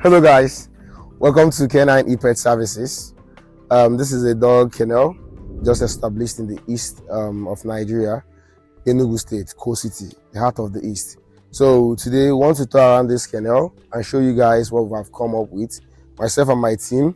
Hello guys, welcome to Canine e-pet services. This is a dog kennel just established in the east of Nigeria, Enugu State, Ko City, the heart of the east. So today we want to tour around this kennel and show you guys what we have come up with, myself and my team.